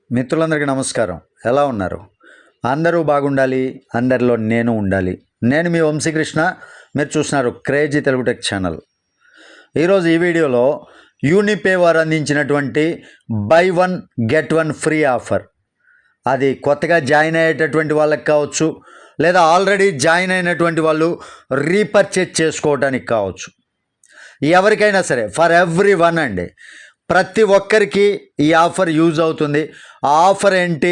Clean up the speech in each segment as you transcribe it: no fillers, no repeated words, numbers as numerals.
మిత్రులందరికీ నమస్కారం. ఎలా ఉన్నారు? అందరూ బాగుండాలి, అందరిలో నేను ఉండాలి. నేను మీ వంశీకృష్ణ. మీరు చూస్తున్నారు క్రేజీ తెలుగు టెక్ ఛానల్. ఈరోజు ఈ వీడియోలో యూనిపే వారు అందించినటువంటి by one get one free offer, అది కొత్తగా జాయిన్ అయ్యేటటువంటి వాళ్ళకి కావచ్చు, లేదా ఆల్రెడీ జాయిన్ అయినటువంటి వాళ్ళు రీపర్చేజ్ చేసుకోవడానికి కావచ్చు, ఎవరికైనా సరే ఫర్ ఎవ్రీ వన్ అండి. ప్రతి ఒక్కరికి ఈ ఆఫర్ యూజ్ అవుతుంది. ఆ ఆఫర్ ఏంటి,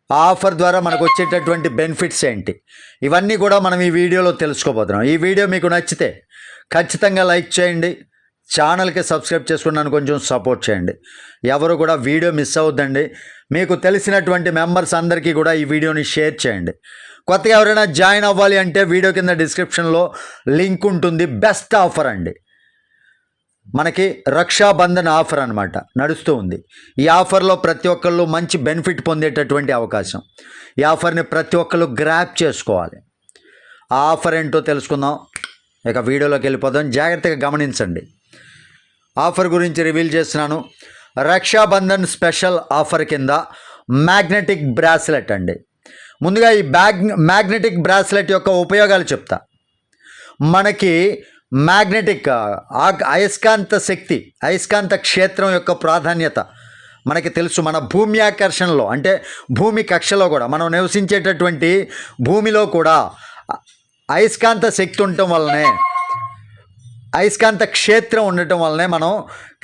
ఆ ఆఫర్ ద్వారా మనకు వచ్చేటటువంటి బెనిఫిట్స్ ఏంటి, ఇవన్నీ కూడా మనం ఈ వీడియోలో తెలుసుకోబోతున్నాం. ఈ వీడియో మీకు నచ్చితే ఖచ్చితంగా లైక్ చేయండి, ఛానల్కి సబ్స్క్రైబ్ చేసుకున్నాను కొంచెం సపోర్ట్ చేయండి. ఎవరు కూడా వీడియో మిస్ అవ్వద్దండి. మీకు తెలిసినటువంటి మెంబర్స్ అందరికీ కూడా ఈ వీడియోని షేర్ చేయండి. కొత్తగా ఎవరైనా జాయిన్ అవ్వాలి అంటే వీడియో కింద డిస్క్రిప్షన్లో లింక్ ఉంటుంది. బెస్ట్ ఆఫర్ అండి, మనకి రక్షాబంధన్ ఆఫర్ అనమాట నడుస్తూ ఉంది. ఈ ఆఫర్లో ప్రతి ఒక్కళ్ళు మంచి బెనిఫిట్ పొందేటటువంటి అవకాశం. ఈ ఆఫర్ని ప్రతి ఒక్కళ్ళు గ్రాప్ చేసుకోవాలి. ఆ ఆఫర్ ఏంటో తెలుసుకుందాం. ఇక వీడియోలోకి వెళ్ళిపోదాం. జాగ్రత్తగా గమనించండి. ఆఫర్ గురించి రివీల్ చేస్తున్నాను. రక్షాబంధన్ స్పెషల్ ఆఫర్ కింద మ్యాగ్నెటిక్ బ్రాస్లెట్ అండి. ముందుగా ఈ మ్యాగ్నెటిక్ బ్రాస్లెట్ యొక్క ఉపయోగాలు చెప్తా. మనకి మ్యాగ్నెటిక్ అయస్కాంత శక్తి, అయస్కాంత క్షేత్రం యొక్క ప్రాధాన్యత మనకి తెలుసు. మన భూమి ఆకర్షణలో అంటే భూమి కక్షలో కూడా మనం నివసించేటటువంటి భూమిలో కూడా అయస్కాంత శక్తి ఉండటం వల్లనే, అయస్కాంత క్షేత్రం ఉండటం వల్లనే మనం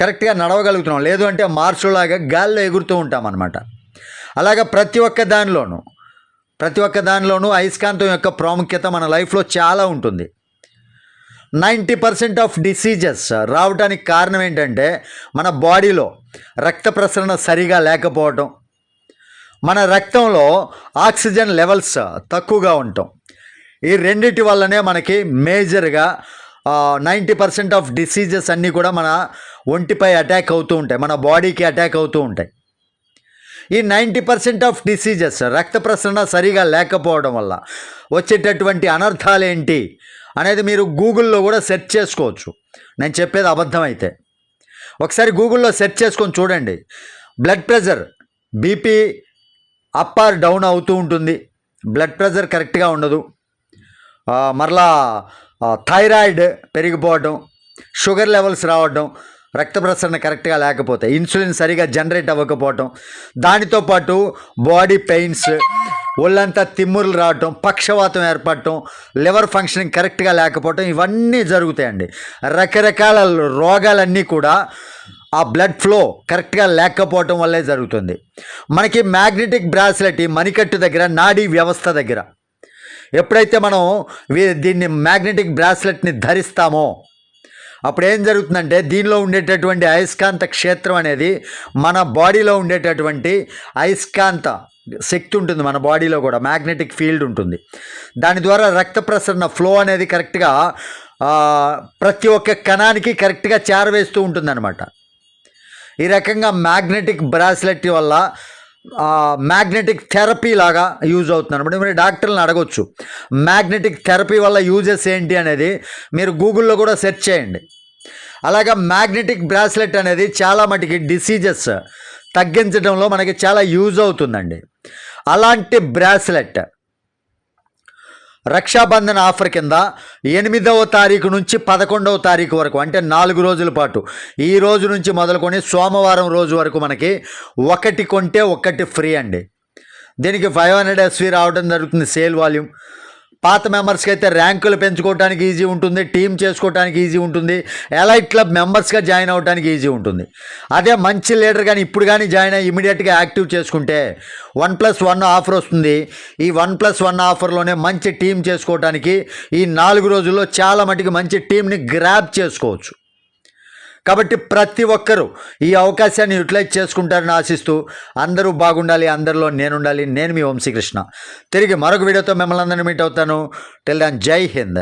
కరెక్ట్గా నడవగలుగుతున్నాం. లేదు అంటే మార్సులాగా గాల్లో ఎగురుతూ ఉంటాం అన్నమాట. అలాగా ప్రతి ఒక్క దానిలోనూ అయస్కాంతం యొక్క ప్రాముఖ్యత మన లైఫ్లో చాలా ఉంటుంది. 90% ఆఫ్ డిసీజెస్ రావడానికి కారణం ఏంటంటే మన బాడీలో రక్త ప్రసరణ సరిగా లేకపోవటం, మన రక్తంలో ఆక్సిజన్ లెవెల్స్ తక్కువగా ఉండటం. ఈ రెండిటి వల్లనే మనకి మేజర్గా 90% ఆఫ్ డిసీజెస్ అన్నీ కూడా మన ఒంటిపై అటాక్ అవుతూ ఉంటాయి, మన బాడీకి అటాక్ అవుతూ ఉంటాయి. ఈ 90% ఆఫ్ డిసీజెస్ రక్త ప్రసరణ సరిగా లేకపోవడం వల్ల వచ్చేటటువంటి అనర్థాలు ఏంటి అనేది మీరు గూగుల్లో కూడా సెర్చ్ చేసుకోవచ్చు. నేను చెప్పేది అబద్ధం అయితే ఒకసారి గూగుల్లో సెర్చ్ చేసుకొని చూడండి. Blood pressure, BP up or down అవుతూ ఉంటుంది, బ్లడ్ ప్రెషర్ కరెక్ట్గా ఉండదు, మరలా థైరాయిడ్ పెరిగిపోవడం, షుగర్ లెవెల్స్ రావడం, రక్త ప్రసరణ కరెక్ట్గా లేకపోతే ఇన్సులిన్ సరిగా జనరేట్ అవ్వకపోవటం, దానితో పాటు బాడీ పెయిన్స్, ఒళ్ళంతా తిమ్మురులు రావటం, పక్షవాతం ఏర్పడటం, లివర్ ఫంక్షనింగ్ కరెక్ట్గా లేకపోవటం, ఇవన్నీ జరుగుతాయండి. రకరకాల రోగాలన్నీ కూడా ఆ బ్లడ్ ఫ్లో కరెక్ట్గా లేకపోవటం వల్లే జరుగుతుంది. మనకి మ్యాగ్నెటిక్ బ్రాస్లెట్ మణికట్టు దగ్గర, నాడీ వ్యవస్థ దగ్గర ఎప్పుడైతే మనం దీన్ని మ్యాగ్నెటిక్ బ్రాస్లెట్ని ధరిస్తామో అప్పుడు ఏం జరుగుతుందంటే దీనిలో ఉండేటటువంటి అయస్కాంత క్షేత్రం అనేది మన బాడీలో ఉండేటటువంటి అయస్కాంత శక్తి ఉంటుంది, మన బాడీలో కూడా మ్యాగ్నెటిక్ ఫీల్డ్ ఉంటుంది. దాని ద్వారా రక్త ప్రసరణ ఫ్లో అనేది కరెక్ట్గా ప్రతి ఒక్క కణానికి కరెక్ట్గా చేరవేస్తూ ఉంటుందన్నమాట. ఈ రకంగా మ్యాగ్నెటిక్ బ్రాస్లెట్ వల్ల మ్యాగ్నెటిక్ థెరపీ లాగా యూజ్ అవుతుంది అనమాట. మీరు డాక్టర్లను అడగొచ్చు మ్యాగ్నెటిక్ థెరపీ వల్ల యూజెస్ ఏంటి అనేది, మీరు గూగుల్లో కూడా సెర్చ్ చేయండి. అలాగా మ్యాగ్నెటిక్ బ్రాస్లెట్ అనేది చాలా మటుకి డిసీజెస్ తగ్గించడంలో మనకి చాలా యూజ్ అవుతుందండి. అలాంటి బ్రాస్లెట్ రక్షాబంధన్ ఆఫర్ కింద 8వ తారీఖు నుంచి 11వ తారీఖు వరకు, అంటే 4 రోజుల పాటు, ఈ రోజు నుంచి మొదలుకొని సోమవారం రోజు వరకు మనకి ఒకటి కొంటే ఒకటి ఫ్రీ అండి. దీనికి 500 SV రావడం జరుగుతుంది సేల్ వాల్యూమ్. పాత మెంబర్స్కి అయితే ర్యాంకులు పెంచుకోవడానికి ఈజీ ఉంటుంది, టీమ్ చేసుకోవడానికి ఈజీ ఉంటుంది, ఎలైట్ క్లబ్ మెంబర్స్గా జాయిన్ అవ్వడానికి ఈజీ ఉంటుంది. అదే మంచి లీడర్ కానీ ఇప్పుడు కానీ జాయిన్ అయ్యి ఇమీడియట్గా యాక్టివ్ చేసుకుంటే 1+1 ఆఫర్ వస్తుంది. ఈ 1+1 ఆఫర్లోనే మంచి టీం చేసుకోవడానికి ఈ 4 రోజుల్లో చాలా మటుకు మంచి టీంని గ్రాబ్ చేసుకోవచ్చు. కాబట్టి ప్రతి ఒక్కరూ ఈ అవకాశాన్ని యూటిలైజ్ చేసుకుంటారని ఆశిస్తూ అందరూ బాగుండాలి, అందరిలో నేనుండాలి. నేను మీ వంశీకృష్ణ. తిరిగి మరొక వీడియోతో మిమ్మల్ని అందరినీ మీట్ అవుతాను. టిల్ దెన్ జై హింద్.